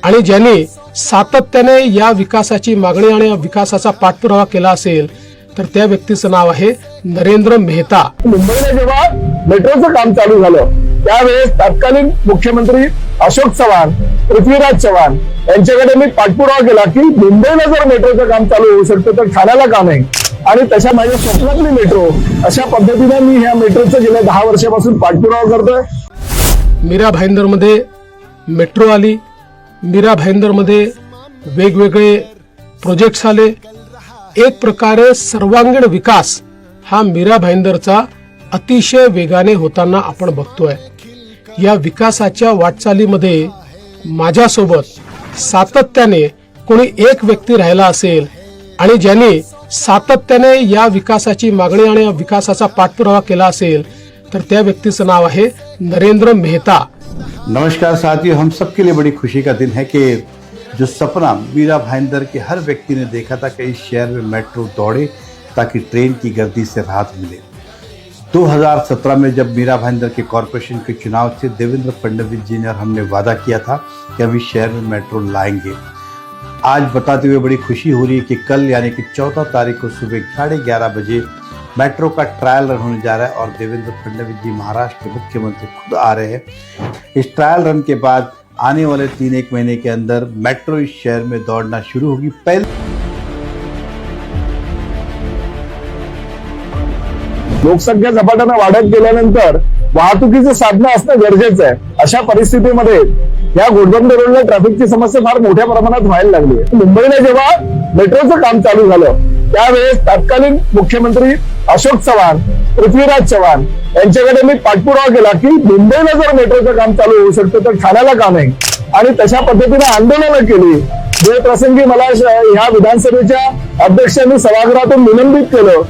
आणि ज्यांनी सातत्याने या विकासाची मागणी आणि विकासाचा पाठपुरावा केला असेल तर त्या व्यक्तीचं नाव आहे नरेंद्र मेहता। मुंबईला जेव्हा मेट्रोचं काम चालू झालं त्यावेळेस तत्कालीन मुख्यमंत्री अशोक चव्हाण, पृथ्वीराज चव्हाण यांच्याकडे मी पाठपुरावा केला की मुंबईला जर मेट्रोचं काम चालू होऊ शकतं तर ठाण्याला का नाही, आणि तशा माझ्या स्वप्नातली मेट्रो अशा पद्धतीने मी ह्या मेट्रोचं गेल्या 10 वर्षापासून पाठपुरावा करतोय। मीरा भाईंदरमध्ये मेट्रो आली, मीरा भाईंदरमध्ये वेगवेगळे प्रोजेक्ट्स आले। एक प्रकारे सर्वांगीण विकास हा मीरा भाईंदरचा अतिशय वेगाने होताना आपण बघतोय। या विकासाच्या वाटचालीमध्ये माझ्यासोबत सातत्याने कोणी एक व्यक्ती राहिला असेल आणि ज्यांनी सातत्याने या विकासाची मागणी आणि विकासाचा पाठपुरावा केला असेल तर त्या व्यक्तीचं नाव आहे नरेंद्र मेहता। नमस्कार साथियों, हम सबके लिए बड़ी खुशी का दिन है कि जो सपना मीरा भाईंदर के हर व्यक्ति ने देखा था कि इस शहर में मेट्रो दौड़े ताकि ट्रेन की गर्दी से राहत मिले। 2017 में जब मीरा भाईंदर के कॉरपोरेशन के चुनाव थे, देवेंद्र फडणवीस जी ने और हमने वादा किया था कि हम इस शहर में मेट्रो लाएंगे। आज बताते हुए बड़ी खुशी हो रही है कि कल यानी कि 14 तारीख को सुबह 11:30 बजे मेट्रो का ट्रायल रन होने जा रहा है और देवेंद्र फडणवीस जी महाराष्ट्र के मुख्यमंत्री खुद आ रहे हैं। इस ट्रायल रन के बाद आने वाले 3-1 महीने के अंदर मेट्रो इस शहर में दौड़ना शुरू होगी। लोकसंख्या झपाट्याने वाढत गेल्यानंतर वाहतुकीचे साधनं असणं गरजेचं आहे। अशा परिस्थितीमध्ये या घोडबंदर रोडला ट्रॅफिकची समस्या फार मोठ्या प्रमाणात व्हायला लागली आहे। मुंबईला जेव्हा मेट्रोचं काम चालू झालं त्यावेळेस तत्कालीन मुख्यमंत्री अशोक चव्हाण, पृथ्वीराज चव्हाण यांच्याकडे मी पाठपुरावा केला की मुंबईला जर मेट्रोचं काम चालू होऊ शकतं तर ठाण्याला का नाही, आणि तशा पद्धतीने आंदोलनं केली। जे प्रसंगी मला ह्या विधानसभेच्या अध्यक्षांनी सभागृहातून निलंबित केलं,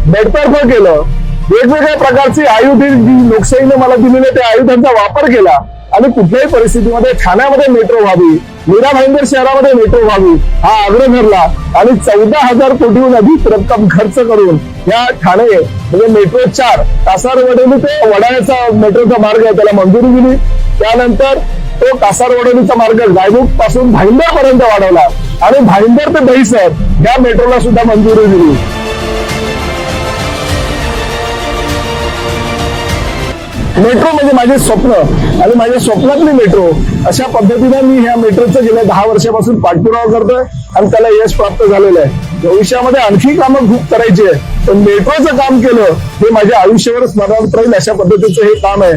बेडतर्फ केलं, वेगवेगळ्या प्रकारची आयुधे जी लोकशाहीने मला दिलेले त्या आयुधांचा वापर केला आणि कुठल्याही परिस्थितीमध्ये ठाण्यामध्ये मेट्रो व्हावी, मीरा भाईंदर शहरामध्ये मेट्रो व्हावी हा आग्रह धरला आणि 14,000 कोटीहून अधिक रक्कम खर्च करून या ठाणे म्हणजे मेट्रो 4 कासारवडेली ते वडाळ्याचा मेट्रोचा मार्ग आहे त्याला मंजुरी दिली। त्यानंतर तो कासारवडेलीचा मार्ग गायमुख पासून भाईंदर पर्यंत वाढवला आणि भाईंदर ते दहिसर या मेट्रोला सुद्धा मंजुरी दिली। मेट्रो म्हणजे माझे स्वप्न आणि माझ्या स्वप्नातली मेट्रो अशा पद्धतीने मी ह्या मेट्रोचं गेल्या 10 वर्षापासून पाठपुरावा करतोय आणि त्याला यश प्राप्त झालेलं आहे। भविष्यामध्ये आणखी कामं खूप करायची आहे, पण मेट्रोचं काम केलं हे माझ्या आयुष्यावर स्मरणात राहील अशा पद्धतीचं हे काम आहे।